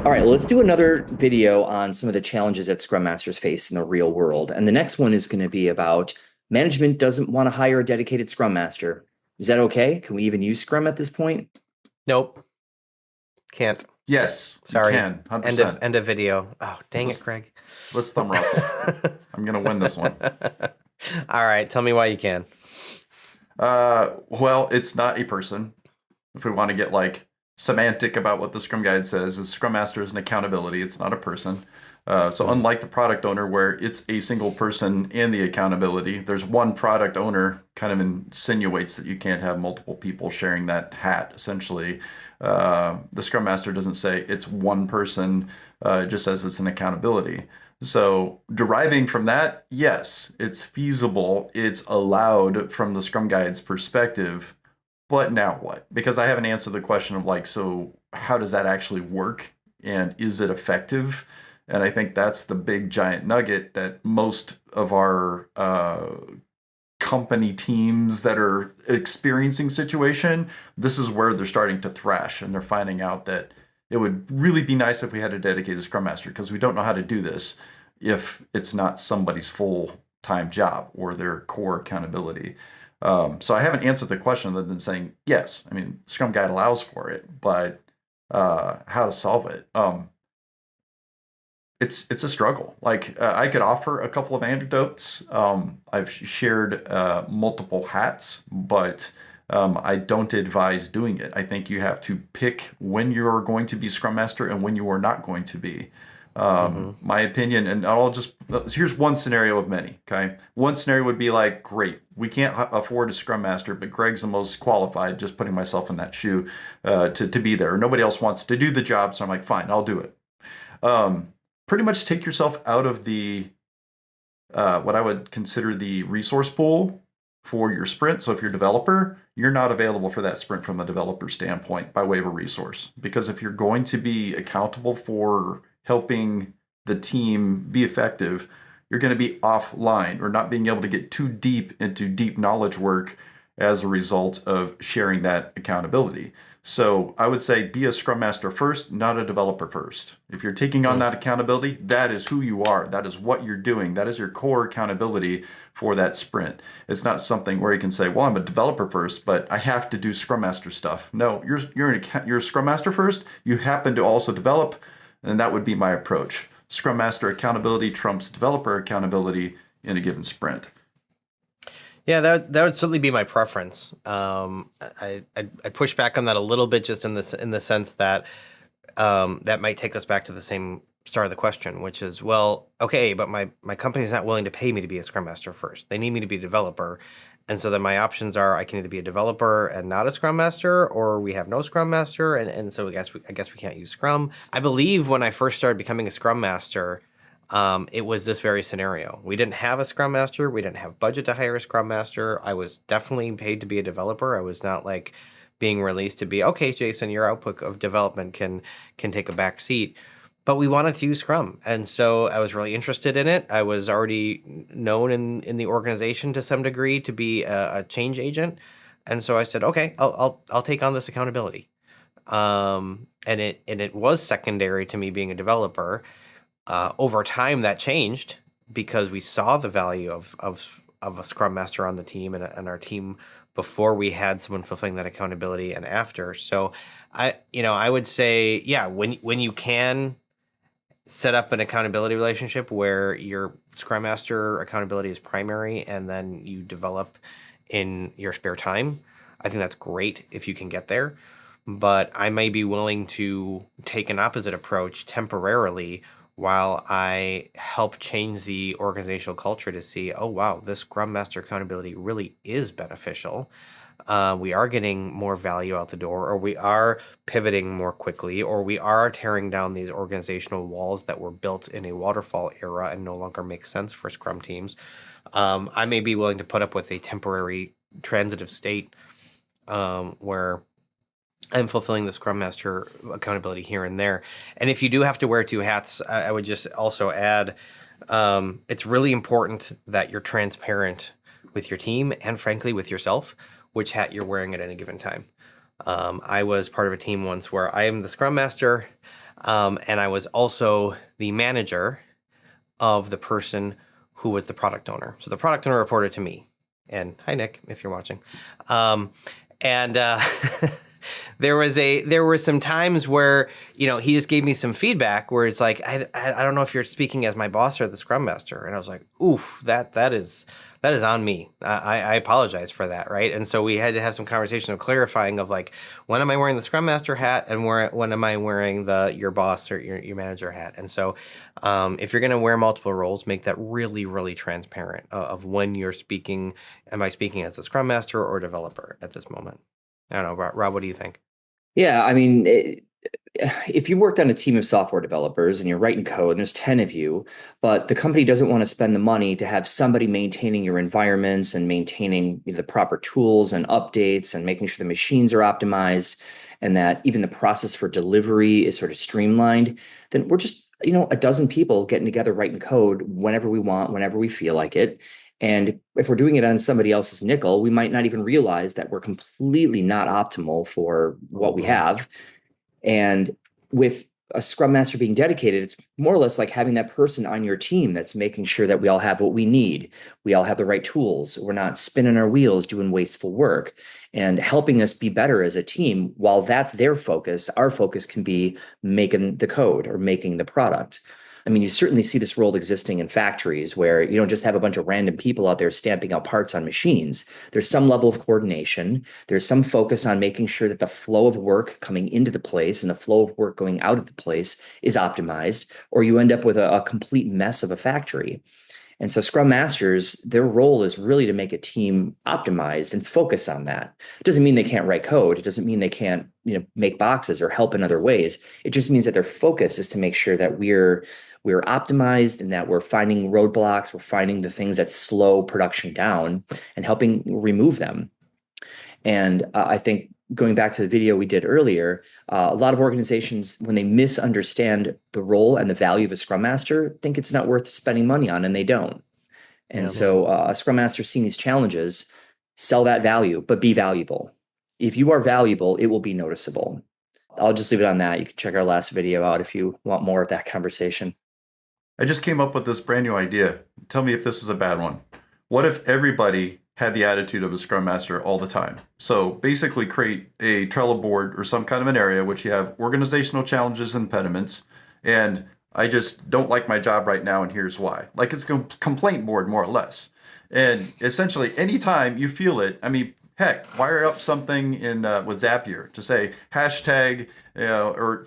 All right, let's do another video on some of the challenges that Scrum Masters face in the real world. And the next one is going to be about management doesn't want to hire a dedicated Scrum Master. Is that okay? Can we even use Scrum at this point? Nope, can't. Yes, you Sorry. can. 100%. End of video. Oh, dang it, Let's Craig. let's thumb wrestle. I'm gonna win this one. All right, tell me why you can. Well, it's not a person. If we want to get like semantic about what the Scrum Guide says, is Scrum Master is an accountability. It's not a person. So unlike the product owner, where it's a single person and the accountability, there's one product owner. Kind of insinuates that you can't have multiple people sharing that hat. Essentially, the Scrum Master doesn't say it's one person. It just says it's an accountability. So deriving from that, yes, it's feasible. It's allowed from the Scrum Guide's perspective. But now what? Because I haven't answered the question of like, so how does that actually work? And is it effective? And I think that's the big giant nugget that most of our company teams that are experiencing situation, this is where they're starting to thrash and they're finding out that it would really be nice if we had a dedicated Scrum Master because we don't know how to do this if it's not somebody's full-time job or their core accountability. So I haven't answered the question other than saying, yes, I mean, Scrum Guide allows for it, but how to solve it? It's a struggle. Like I could offer a couple of anecdotes. I've shared multiple hats, but I don't advise doing it. I think you have to pick when you're going to be Scrum Master and when you are not going to be. My opinion, and here's one scenario of many. Okay, one scenario would be like, great, we can't afford a Scrum Master, but Greg's the most qualified. Just putting myself in that shoe to be there. Nobody else wants to do the job, so I'm like, fine, I'll do it. Pretty much take yourself out of the what I would consider the resource pool for your sprint. So if you're a developer, you're not available for that sprint from a developer standpoint by way of a resource. Because if you're going to be accountable for helping the team be effective, you're going to be offline or not being able to get too deep into deep knowledge work as a result of sharing that accountability. So I would say be a Scrum Master first, not a developer first. If you're taking on that accountability, that is who you are. That is what you're doing. That is your core accountability for that sprint. It's not something where you can say, well, I'm a developer first, but I have to do Scrum Master stuff. No, you're a Scrum Master first. You happen to also develop, and that would be my approach. Scrum Master accountability trumps developer accountability in a given sprint. Yeah, that would certainly be my preference. I'd push back on that a little bit, just in the sense that that might take us back to the same start of the question, which is, well, okay, but my company's not willing to pay me to be a Scrum Master first. They need me to be a developer. And so then my options are I can either be a developer and not a Scrum Master, or we have no Scrum Master, and so I guess we can't use Scrum. I believe when I first started becoming a Scrum Master, it was this very scenario. We didn't have a Scrum Master. We didn't have budget to hire a Scrum Master. I was definitely paid to be a developer. I was not like being released to be, okay, Jason, your output of development can take a back seat. But we wanted to use Scrum, and so I was really interested in it. I was already known in the organization to some degree to be a change agent, and so I said, okay, I'll take on this accountability. And it was secondary to me being a developer. Over time, that changed because we saw the value of a Scrum Master on the team and our team before we had someone fulfilling that accountability and after. So I would say, yeah, when you can set up an accountability relationship where your Scrum Master accountability is primary and then you develop in your spare time, I think that's great if you can get there. But I may be willing to take an opposite approach temporarily while I help change the organizational culture to see, oh, wow, this Scrum Master accountability really is beneficial. We are getting more value out the door, or we are pivoting more quickly, or we are tearing down these organizational walls that were built in a waterfall era and no longer make sense for Scrum teams. I may be willing to put up with a temporary transitive state where I'm fulfilling the Scrum Master accountability here and there. And if you do have to wear two hats, I would just also add, it's really important that you're transparent with your team and frankly with yourself, which hat you're wearing at any given time. I was part of a team once where I am the Scrum Master. And I was also the manager of the person who was the product owner. So the product owner reported to me. And hi, Nick, if you're watching. And there were some times where, he just gave me some feedback where it's like, I don't know if you're speaking as my boss or the Scrum Master. And I was like, oof, that is on me. I apologize for that, right? And so we had to have some conversation of clarifying of like, when am I wearing the Scrum Master hat and when am I wearing your boss or your manager hat? And so if you're going to wear multiple roles, make that really, really transparent of when you're speaking. Am I speaking as the Scrum Master or developer at this moment? I don't know, Rob, what do you think? Yeah, I mean, if you worked on a team of software developers and you're writing code and there's 10 of you, but the company doesn't want to spend the money to have somebody maintaining your environments and maintaining the proper tools and updates and making sure the machines are optimized and that even the process for delivery is sort of streamlined, then we're just, a dozen people getting together writing code whenever we want, whenever we feel like it. And if we're doing it on somebody else's nickel, we might not even realize that we're completely not optimal for what we have. And with a Scrum Master being dedicated, it's more or less like having that person on your team that's making sure that we all have what we need. We all have the right tools. We're not spinning our wheels doing wasteful work and helping us be better as a team. While that's their focus, our focus can be making the code or making the product. I mean, you certainly see this role existing in factories where you don't just have a bunch of random people out there stamping out parts on machines. There's some level of coordination. There's some focus on making sure that the flow of work coming into the place and the flow of work going out of the place is optimized, or you end up with a complete mess of a factory. And so Scrum Masters, their role is really to make a team optimized and focus on that. It doesn't mean they can't write code. It doesn't mean they can't, make boxes or help in other ways. It just means that their focus is to make sure that we're optimized and that we're finding roadblocks, we're finding the things that slow production down and helping remove them. And I think going back to the video we did earlier, a lot of organizations, when they misunderstand the role and the value of a Scrum Master, think it's not worth spending money on, and they don't. And so a Scrum Master seeing these challenges, sell that value, but be valuable. If you are valuable, it will be noticeable. I'll just leave it on that. You can check our last video out if you want more of that conversation. I just came up with this brand new idea. Tell me if this is a bad one. What if everybody had the attitude of a Scrum Master all the time? So basically create a Trello board or some kind of an area which you have organizational challenges and impediments, and I just don't like my job right now and here's why. Like it's a complaint board more or less. And essentially anytime you feel it, I mean, heck, wire up something with Zapier to say hashtag or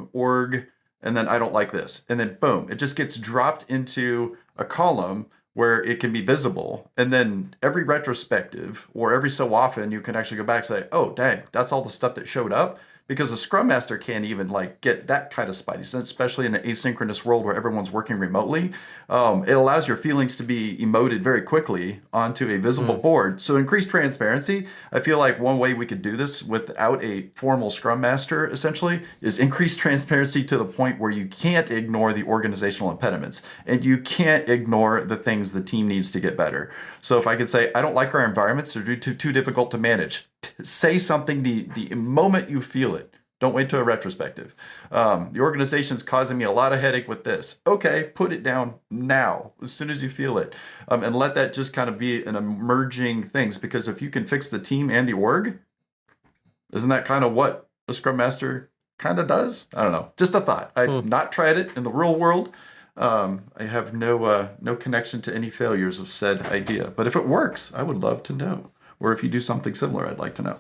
/ org, and then I don't like this. And then boom, it just gets dropped into a column where it can be visible. And then every retrospective or every so often you can actually go back and say, oh, dang, that's all the stuff that showed up. Because a Scrum Master can't even get that kind of spidey sense, especially in an asynchronous world where everyone's working remotely. It allows your feelings to be emoted very quickly onto a visible board. So increased transparency. I feel like one way we could do this without a formal Scrum Master essentially is increase transparency to the point where you can't ignore the organizational impediments and you can't ignore the things the team needs to get better. So if I could say, I don't like our environments, they're too difficult to manage. Say something the moment you feel it. Don't wait till a retrospective. The organization's causing me a lot of headache with this. Okay, put it down now, as soon as you feel it. And let that just kind of be an emerging things, because if you can fix the team and the org, isn't that kind of what a Scrum Master kind of does? I don't know. Just a thought. I've not tried it in the real world. I have no connection to any failures of said idea. But if it works, I would love to know. Or if you do something similar, I'd like to know.